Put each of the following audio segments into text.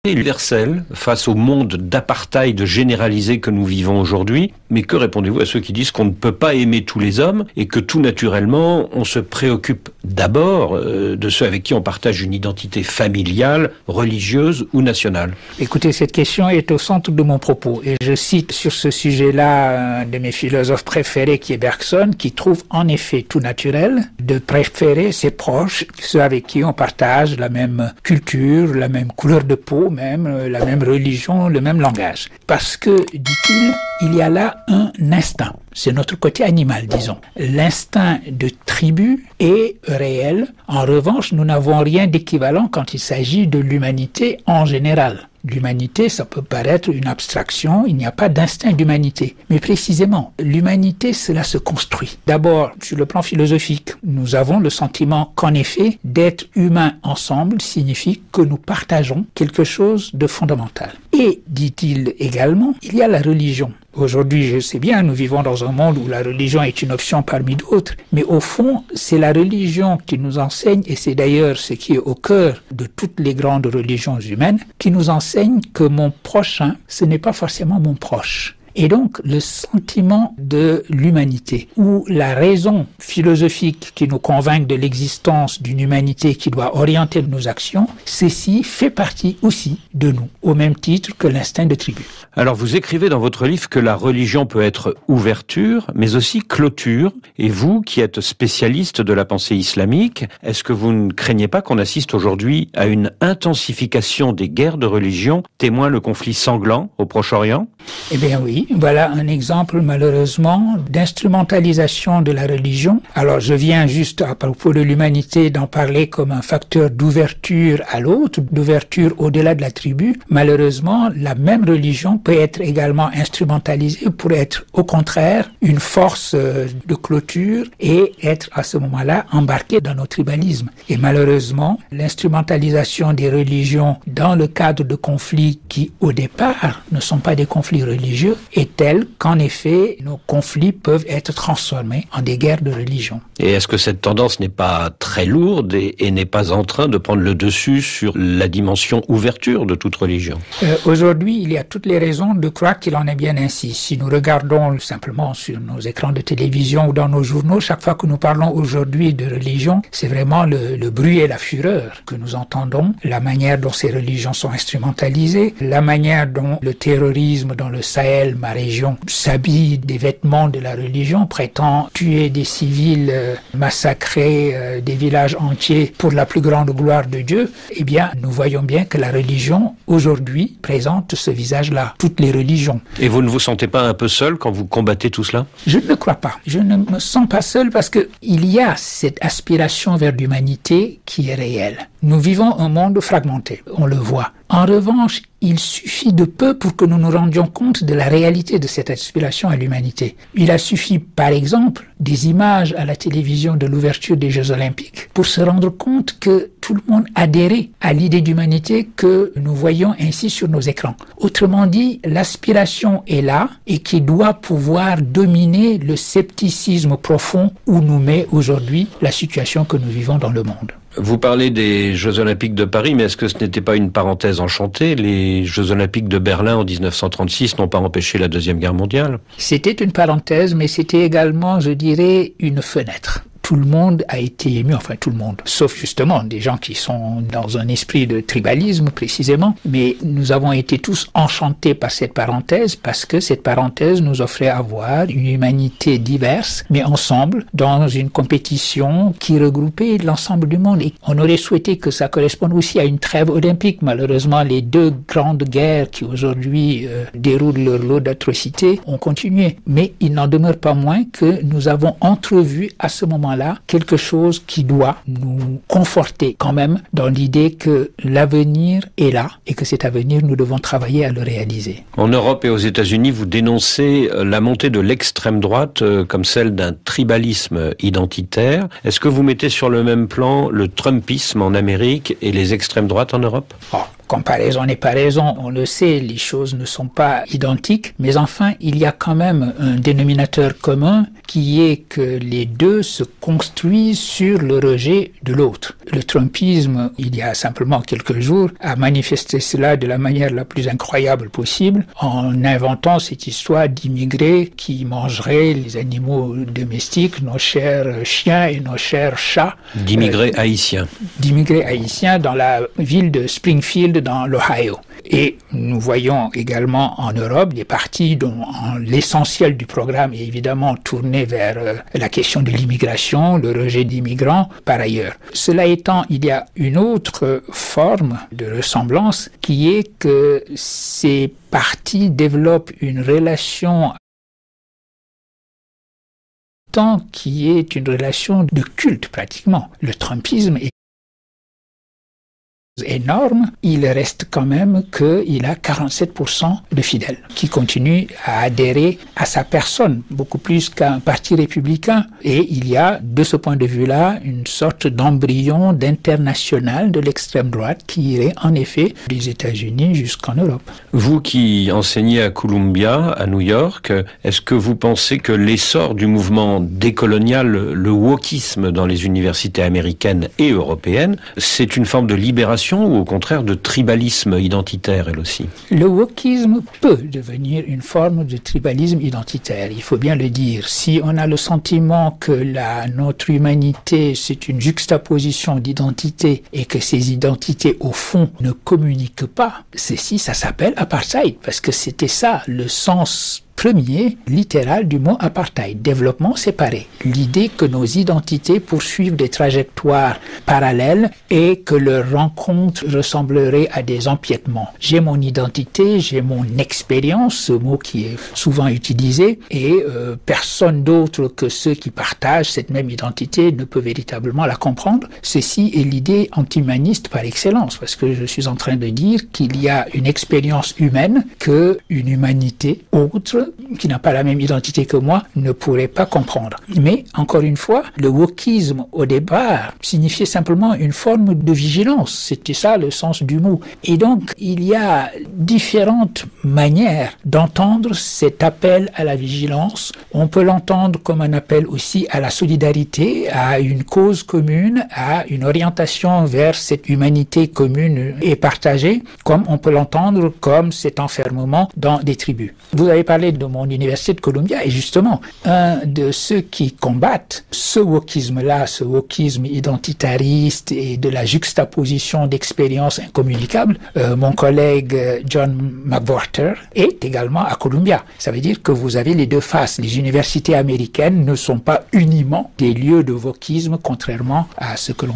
universel face au monde d'apartheid généralisé que nous vivons aujourd'hui. Mais que répondez-vous à ceux qui disent qu'on ne peut pas aimer tous les hommes et que tout naturellement, on se préoccupe d'abord de ceux avec qui on partage une identité familiale, religieuse ou nationale? Écoutez, cette question est au centre de mon propos et je cite sur ce sujet-là un de mes philosophes préférés qui est Bergson, qui trouve en effet tout naturel de préférer ses proches, ceux avec qui on partage la même culture, la même couleur de peau, même la même religion, le même langage. Parce que, dit-il, il y a là un instinct. C'est notre côté animal, disons. L'instinct de tribu est réel. En revanche, nous n'avons rien d'équivalent quand il s'agit de l'humanité en général. L'humanité, ça peut paraître une abstraction, il n'y a pas d'instinct d'humanité. Mais précisément, l'humanité, cela se construit. D'abord, sur le plan philosophique, nous avons le sentiment qu'en effet, d'être humains ensemble signifie que nous partageons quelque chose de fondamental. Et, dit-il également, il y a la religion. Aujourd'hui, je sais bien, nous vivons dans un monde où la religion est une option parmi d'autres, mais au fond, c'est la religion qui nous enseigne, et c'est d'ailleurs ce qui est au cœur de toutes les grandes religions humaines, qui nous enseigne que mon prochain, ce n'est pas forcément mon proche. Et donc, le sentiment de l'humanité, ou la raison philosophique qui nous convainc de l'existence d'une humanité qui doit orienter nos actions, ceci fait partie aussi de nous, au même titre que l'instinct de tribu. Alors, vous écrivez dans votre livre que la religion peut être ouverture, mais aussi clôture. Et vous, qui êtes spécialiste de la pensée islamique, est-ce que vous ne craignez pas qu'on assiste aujourd'hui à une intensification des guerres de religion, témoin le conflit sanglant au Proche-Orient? Eh bien oui, voilà un exemple malheureusement d'instrumentalisation de la religion. Alors je viens juste à propos de l'humanité d'en parler comme un facteur d'ouverture à l'autre, d'ouverture au-delà de la tribu. Malheureusement, la même religion peut être également instrumentalisée pour être au contraire une force de clôture et être à ce moment-là embarquée dans nos tribalismes. Et malheureusement, l'instrumentalisation des religions dans le cadre de conflits qui au départ ne sont pas des conflits religieux est telle qu'en effet, nos conflits peuvent être transformés en des guerres de religion. Et est-ce que cette tendance n'est pas très lourde et n'est pas en train de prendre le dessus sur la dimension ouverture de toute religion? Aujourd'hui, il y a toutes les raisons de croire qu'il en est bien ainsi. Si nous regardons simplement sur nos écrans de télévision ou dans nos journaux, chaque fois que nous parlons aujourd'hui de religion, c'est vraiment le bruit et la fureur que nous entendons, la manière dont ces religions sont instrumentalisées, la manière dont le terrorisme dans le Sahel, ma région, s'habille des vêtements de la religion, prétend tuer des civils, massacrer des villages entiers pour la plus grande gloire de Dieu, eh bien, nous voyons bien que la religion, aujourd'hui, présente ce visage-là. Toutes les religions. Et vous ne vous sentez pas un peu seul quand vous combattez tout cela? Je ne le crois pas. Je ne me sens pas seul parce que il y a cette aspiration vers l'humanité qui est réelle. Nous vivons un monde fragmenté, on le voit. En revanche, il suffit de peu pour que nous nous rendions compte de la réalité de cette aspiration à l'humanité. Il a suffi, par exemple, des images à la télévision de l'ouverture des Jeux Olympiques pour se rendre compte que tout le monde adhérait à l'idée d'humanité que nous voyons ainsi sur nos écrans. Autrement dit, l'aspiration est là et qui doit pouvoir dominer le scepticisme profond où nous met aujourd'hui la situation que nous vivons dans le monde. Vous parlez des Jeux Olympiques de Paris, mais est-ce que ce n'était pas une parenthèse enchantée? Les Jeux Olympiques de Berlin en 1936 n'ont pas empêché la Deuxième Guerre mondiale? C'était une parenthèse, mais c'était également, je dirais, une fenêtre. Tout le monde a été ému, enfin tout le monde, sauf justement des gens qui sont dans un esprit de tribalisme précisément, mais nous avons été tous enchantés par cette parenthèse parce que cette parenthèse nous offrait à voir une humanité diverse, mais ensemble, dans une compétition qui regroupait l'ensemble du monde. Et on aurait souhaité que ça corresponde aussi à une trêve olympique. Malheureusement, les deux grandes guerres qui aujourd'hui déroulent leur lot d'atrocités ont continué, mais il n'en demeure pas moins que nous avons entrevu à ce moment-là quelque chose qui doit nous conforter quand même dans l'idée que l'avenir est là et que cet avenir, nous devons travailler à le réaliser. En Europe et aux États-Unis, vous dénoncez la montée de l'extrême droite comme celle d'un tribalisme identitaire. Est-ce que vous mettez sur le même plan le trumpisme en Amérique et les extrêmes droites en Europe? comparaison n'est pas raison, on le sait, les choses ne sont pas identiques, mais enfin, il y a quand même un dénominateur commun qui est que les deux se construisent sur le rejet de l'autre. Le trumpisme, il y a simplement quelques jours, a manifesté cela de la manière la plus incroyable possible en inventant cette histoire d'immigrés qui mangeraient les animaux domestiques, nos chers chiens et nos chers chats. D'immigrés haïtiens. D'immigrés haïtiens dans la ville de Springfield dans l'Ohio. Et nous voyons également en Europe des partis dont l'essentiel du programme est évidemment tourné vers la question de l'immigration, le rejet des migrants par ailleurs. Cela étant, il y a une autre forme de ressemblance qui est que ces partis développent une relation qui est une relation de culte pratiquement. Le trumpisme est énorme, il reste quand même qu'il a 47% de fidèles qui continuent à adhérer à sa personne, beaucoup plus qu'un parti républicain. Et il y a, de ce point de vue-là, une sorte d'embryon d'international de l'extrême droite qui irait en effet des États-Unis jusqu'en Europe. Vous qui enseignez à Columbia, à New York, est-ce que vous pensez que l'essor du mouvement décolonial, le wokisme dans les universités américaines et européennes, c'est une forme de libération ou au contraire de tribalisme identitaire, elle aussi? Le wokisme peut devenir une forme de tribalisme identitaire, il faut bien le dire. Si on a le sentiment que notre humanité, c'est une juxtaposition d'identités et que ces identités, au fond, ne communiquent pas, ça s'appelle apartheid, parce que c'était ça, le sens premier, littéral du mot apartheid, développement séparé. L'idée que nos identités poursuivent des trajectoires parallèles et que leur rencontre ressemblerait à des empiètements. J'ai mon identité, j'ai mon expérience, ce mot qui est souvent utilisé, et personne d'autre que ceux qui partagent cette même identité ne peut véritablement la comprendre. Ceci est l'idée anti-humaniste par excellence, parce que je suis en train de dire qu'il y a une expérience humaine que une humanité autre qui n'a pas la même identité que moi, ne pourrait pas comprendre. Mais, encore une fois, le wokisme, au départ, signifiait simplement une forme de vigilance. C'était ça le sens du mot. Et donc, il y a différentes manières d'entendre cet appel à la vigilance. On peut l'entendre comme un appel aussi à la solidarité, à une cause commune, à une orientation vers cette humanité commune et partagée, comme on peut l'entendre comme cet enfermement dans des tribus. Vous avez parlé de mon université de Columbia, et justement, un de ceux qui combattent ce wokisme-là, ce wokisme identitariste et de la juxtaposition d'expériences incommunicables, mon collègue John McWhorter est également à Columbia. Ça veut dire que vous avez les deux faces. Les universités américaines ne sont pas uniment des lieux de wokisme, contrairement à ce que l'on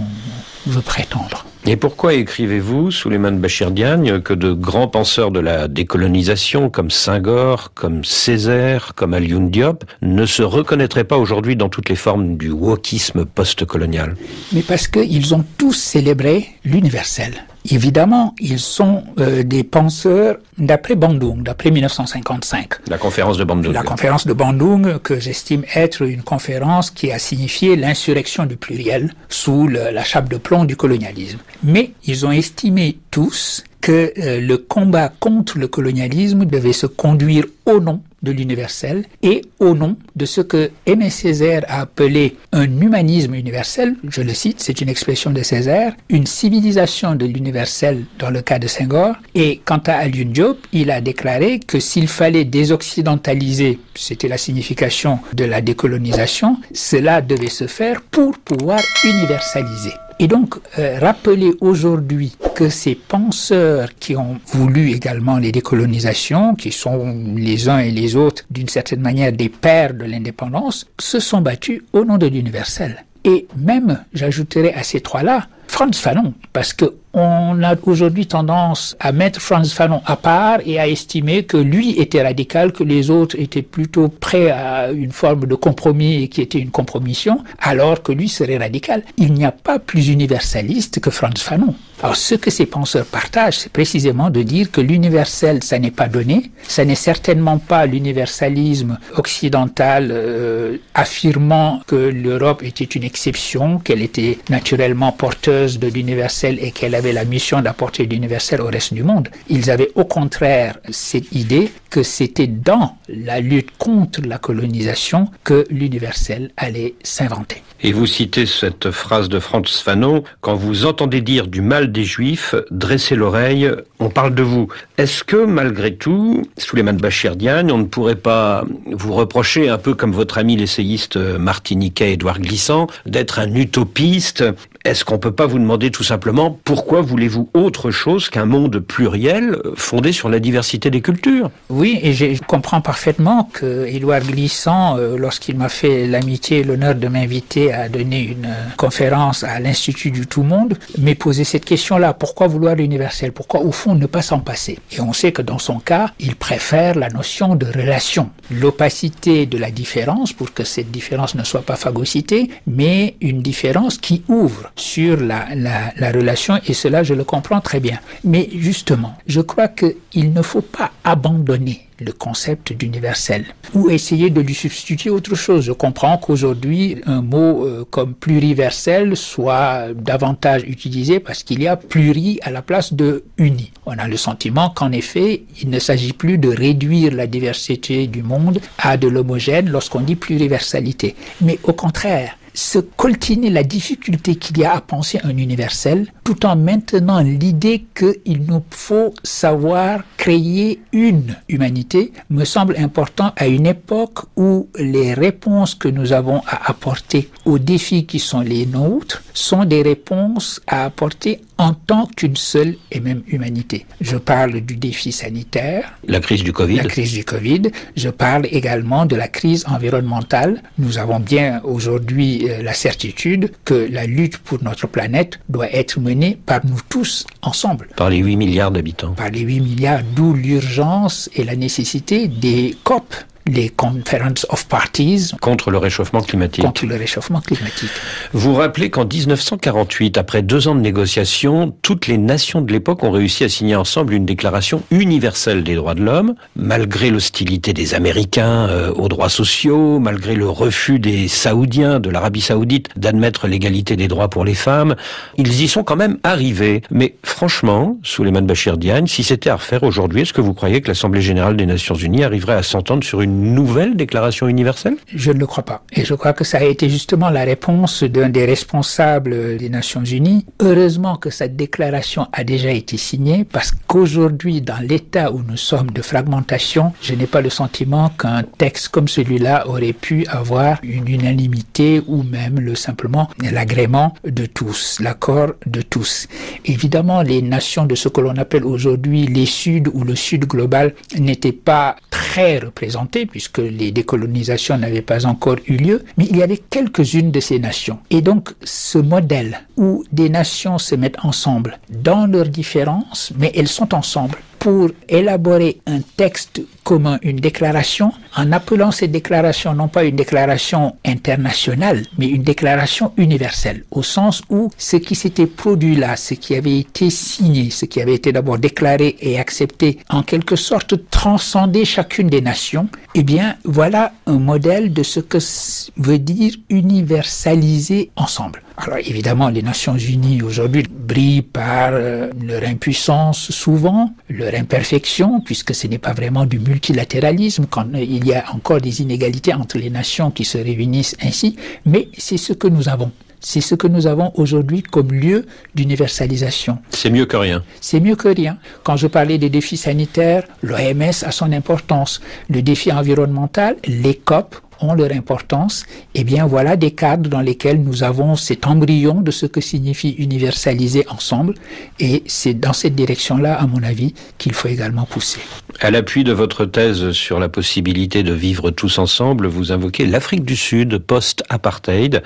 veut prétendre. Et pourquoi écrivez-vous, Souleymane Bachir Diagne, que de grands penseurs de la décolonisation, comme Senghor, comme Césaire, comme Alioune Diop, ne se reconnaîtraient pas aujourd'hui dans toutes les formes du wokisme post-colonial? Mais parce qu'ils ont tous célébré l'universel. Évidemment, ils sont des penseurs d'après Bandung, d'après 1955. La conférence de Bandung. La conférence de Bandung, que j'estime être une conférence qui a signifié l'insurrection du pluriel sous la chape de plomb du colonialisme. Mais ils ont estimé tous que le combat contre le colonialisme devait se conduire au nom de l'universel et au nom de ce que Aimé Césaire a appelé un humanisme universel, je le cite, c'est une expression de Césaire, une civilisation de l'universel dans le cas de Senghor. Et quant à Alioune Diop, il a déclaré que s'il fallait désoccidentaliser, c'était la signification de la décolonisation, cela devait se faire pour pouvoir universaliser. Et donc, rappeler aujourd'hui que ces penseurs qui ont voulu également les décolonisations, qui sont les uns et les autres d'une certaine manière des pères de l'indépendance, se sont battus au nom de l'universel. Et même, j'ajouterais à ces trois-là, Frantz Fanon, parce que on a aujourd'hui tendance à mettre Frantz Fanon à part et à estimer que lui était radical, que les autres étaient plutôt prêts à une forme de compromis et qui était une compromission, alors que lui serait radical. Il n'y a pas plus universaliste que Frantz Fanon. Alors, ce que ces penseurs partagent, c'est précisément de dire que l'universel, ça n'est pas donné, ça n'est certainement pas l'universalisme occidental affirmant que l'Europe était une exception, qu'elle était naturellement porteuse de l'universel et qu'elle avait la mission d'apporter l'universel au reste du monde. Ils avaient au contraire cette idée que c'était dans la lutte contre la colonisation que l'universel allait s'inventer. Et vous citez cette phrase de Frantz Fanon, « Quand vous entendez dire du mal des Juifs, dressez l'oreille, on parle de vous ». Est-ce que, malgré tout, Souleymane Bachir Diagne, on ne pourrait pas vous reprocher, un peu comme votre ami l'essayiste martiniquais Édouard Glissant, d'être un utopiste ? Est-ce qu'on ne peut pas vous demander tout simplement pourquoi voulez-vous autre chose qu'un monde pluriel fondé sur la diversité des cultures ? Oui, et je comprends parfaitement que Édouard Glissant, lorsqu'il m'a fait l'amitié et l'honneur de m'inviter à donner une conférence à l'Institut du Tout-Monde, m'ait posé cette question-là. Pourquoi vouloir l'universel ? Pourquoi, au fond, ne pas s'en passer ? Et on sait que dans son cas, il préfère la notion de relation. L'opacité de la différence, pour que cette différence ne soit pas phagocytée, mais une différence qui ouvre sur la relation, et cela, je le comprends très bien. Mais justement, je crois qu'il ne faut pas abandonner le concept d'universel ou essayer de lui substituer autre chose. Je comprends qu'aujourd'hui, un mot comme pluriversel soit davantage utilisé parce qu'il y a pluri à la place de uni. On a le sentiment qu'en effet, il ne s'agit plus de réduire la diversité du monde à de l'homogène lorsqu'on dit pluriversalité. Mais au contraire, se coltiner la difficulté qu'il y a à penser un universel, tout en maintenant l'idée qu'il nous faut savoir créer une humanité, me semble important à une époque où les réponses que nous avons à apporter aux défis qui sont les nôtres sont des réponses à apporter en tant qu'une seule et même humanité. Je parle du défi sanitaire. La crise du Covid. La crise du Covid. Je parle également de la crise environnementale. Nous avons bien aujourd'hui la certitude que la lutte pour notre planète doit être menée par nous tous ensemble. Par les 8 milliards d'habitants. Par les 8 milliards, d'où l'urgence et la nécessité des COP. Les Conference of Parties. Contre le réchauffement climatique. Contre le réchauffement climatique. Vous rappelez qu'en 1948, après 2 ans de négociations, toutes les nations de l'époque ont réussi à signer ensemble une déclaration universelle des droits de l'homme, malgré l'hostilité des Américains aux droits sociaux, malgré le refus des Saoudiens, de l'Arabie Saoudite, d'admettre l'égalité des droits pour les femmes. Ils y sont quand même arrivés. Mais franchement, Souleymane Bachir Diagne, si c'était à refaire aujourd'hui, est-ce que vous croyez que l'Assemblée générale des Nations unies arriverait à s'entendre sur une nouvelle déclaration universelle ? Je ne le crois pas. Et je crois que ça a été justement la réponse d'un des responsables des Nations Unies. Heureusement que cette déclaration a déjà été signée parce qu'aujourd'hui, dans l'état où nous sommes de fragmentation, je n'ai pas le sentiment qu'un texte comme celui-là aurait pu avoir une unanimité ou même simplement l'agrément de tous, l'accord de tous. Évidemment, les nations de ce que l'on appelle aujourd'hui les Suds ou le Sud global n'étaient pas très représentées puisque les décolonisations n'avaient pas encore eu lieu, mais il y avait quelques-unes de ces nations. Et donc, ce modèle où des nations se mettent ensemble dans leurs différences, mais elles sont ensemble pour élaborer un texte commun, une déclaration, en appelant cette déclaration non pas une déclaration internationale, mais une déclaration universelle, au sens où ce qui s'était produit là, ce qui avait été signé, ce qui avait été d'abord déclaré et accepté, en quelque sorte transcendé chacune des nations, eh bien, voilà un modèle de ce que veut dire universaliser ensemble. Alors évidemment, les Nations Unies aujourd'hui brillent par leur impuissance souvent, leur imperfection, puisque ce n'est pas vraiment du multilatéralisme, quand il y a encore des inégalités entre les nations qui se réunissent ainsi, mais c'est ce que nous avons. C'est ce que nous avons aujourd'hui comme lieu d'universalisation. C'est mieux que rien. C'est mieux que rien. Quand je parlais des défis sanitaires, l'OMS a son importance. Le défi environnemental, les COP ont leur importance. Eh bien, voilà des cadres dans lesquels nous avons cet embryon de ce que signifie universaliser ensemble. Et c'est dans cette direction-là, à mon avis, qu'il faut également pousser. À l'appui de votre thèse sur la possibilité de vivre tous ensemble, vous invoquez l'Afrique du Sud post-apartheid,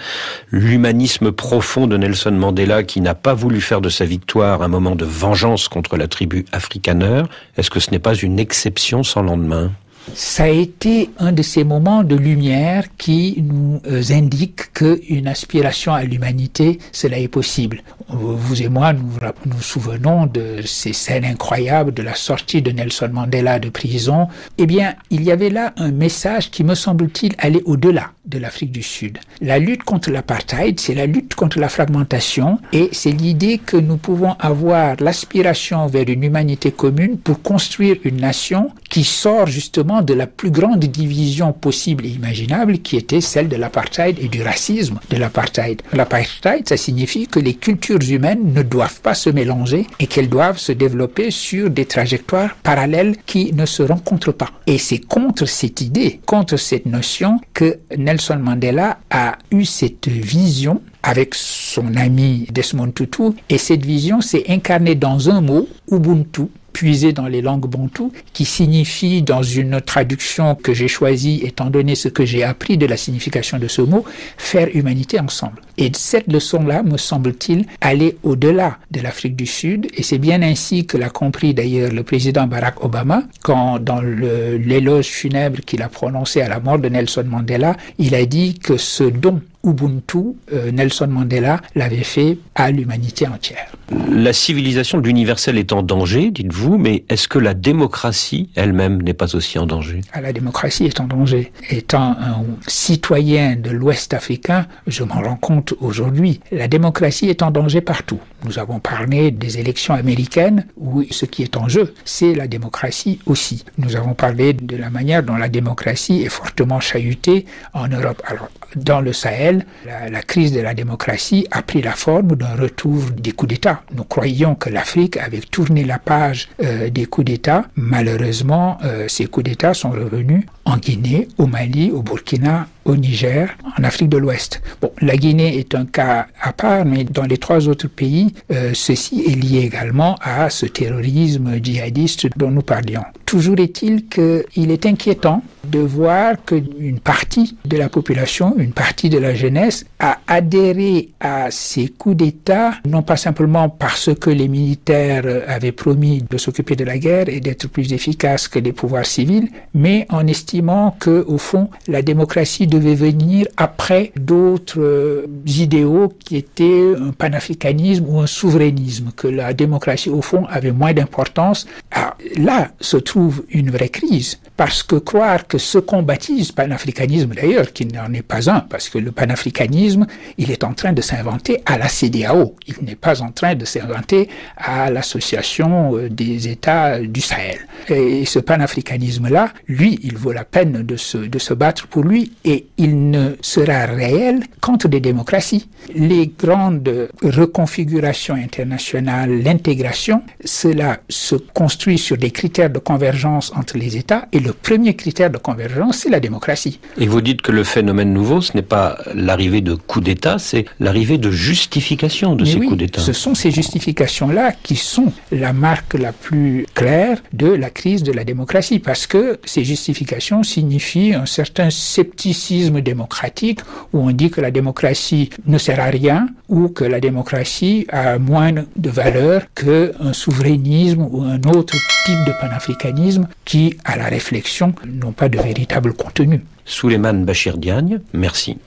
l'humanisme profond de Nelson Mandela qui n'a pas voulu faire de sa victoire un moment de vengeance contre la tribu Afrikaner. Est-ce que ce n'est pas une exception sans lendemain ? Ça a été un de ces moments de lumière qui nous indique qu'une aspiration à l'humanité, cela est possible. vous et moi, nous nous souvenons de ces scènes incroyables de la sortie de Nelson Mandela de prison. Eh bien, il y avait là un message qui, me semble-t-il, allait au-delà de l'Afrique du Sud. La lutte contre l'apartheid, c'est la lutte contre la fragmentation et c'est l'idée que nous pouvons avoir l'aspiration vers une humanité commune pour construire une nation qui sort justement de la plus grande division possible et imaginable qui était celle de l'apartheid et du racisme de l'apartheid. L'apartheid, ça signifie que les cultures humaines ne doivent pas se mélanger et qu'elles doivent se développer sur des trajectoires parallèles qui ne se rencontrent pas. Et c'est contre cette idée, contre cette notion que Nelson Mandela a eu cette vision avec son ami Desmond Tutu, et cette vision s'est incarnée dans un mot, Ubuntu, puisé dans les langues bantou, qui signifie, dans une traduction que j'ai choisie, étant donné ce que j'ai appris de la signification de ce mot, faire humanité ensemble. Et cette leçon-là, me semble-t-il, aller au-delà de l'Afrique du Sud, et c'est bien ainsi que l'a compris d'ailleurs le président Barack Obama, quand dans l'éloge funèbre qu'il a prononcé à la mort de Nelson Mandela, il a dit que ce don Ubuntu, Nelson Mandela l'avait fait à l'humanité entière. La civilisation de l'universel est en danger, dites-vous, mais est-ce que la démocratie elle-même n'est pas aussi en danger? La démocratie est en danger. Étant un citoyen de l'Ouest africain, je m'en rends compte aujourd'hui. La démocratie est en danger partout. Nous avons parlé des élections américaines où ce qui est en jeu, c'est la démocratie aussi. Nous avons parlé de la manière dont la démocratie est fortement chahutée en Europe. Alors, dans le Sahel, la crise de la démocratie a pris la forme d'un retour des coups d'État. Nous croyions que l'Afrique avait tourné la page des coups d'État. Malheureusement, ces coups d'État sont revenus en Guinée, au Mali, au Burkina, au Niger, en Afrique de l'Ouest. Bon, la Guinée est un cas à part, mais dans les 3 autres pays, ceci est lié également à ce terrorisme djihadiste dont nous parlions. Toujours est-il qu'il est inquiétant de voir qu'une partie de la population, une partie de la jeunesse a adhéré à ces coups d'État, non pas simplement parce que les militaires avaient promis de s'occuper de la guerre et d'être plus efficaces que les pouvoirs civils, mais en estimant que, au fond, la démocratie devait venir après d'autres idéaux qui étaient un panafricanisme ou un souverainisme, que la démocratie, au fond, avait moins d'importance. Alors, là se trouve une vraie crise, parce que croire que ce qu'on baptise panafricanisme, d'ailleurs, qui n'en est pas un, parce que le panafricanisme, il est en train de s'inventer à la CEDEAO, il n'est pas en train de s'inventer à l'association des États du Sahel. Et ce panafricanisme-là, lui, il vaut la peine de se battre pour lui, et il ne sera réel qu'entre des démocraties. Les grandes reconfigurations internationales, l'intégration, cela se construit sur des critères de convergence entre les États, et le premier critère de convergence, c'est la démocratie. Et vous dites que le phénomène nouveau, ce n'est pas l'arrivée de coups d'État, c'est l'arrivée de justification de ces coups d'État. Ce sont ces justifications-là qui sont la marque la plus claire de la crise de la démocratie, parce que ces justifications signifient un certain scepticisme démocratique, où on dit que la démocratie ne sert à rien, ou que la démocratie a moins de valeur qu'un souverainisme ou un autre type de panafricanisme qui, à la réflexion, n'ont pas de véritable contenu. Souleymane Bachir Diagne, merci.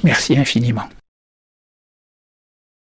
Merci infiniment.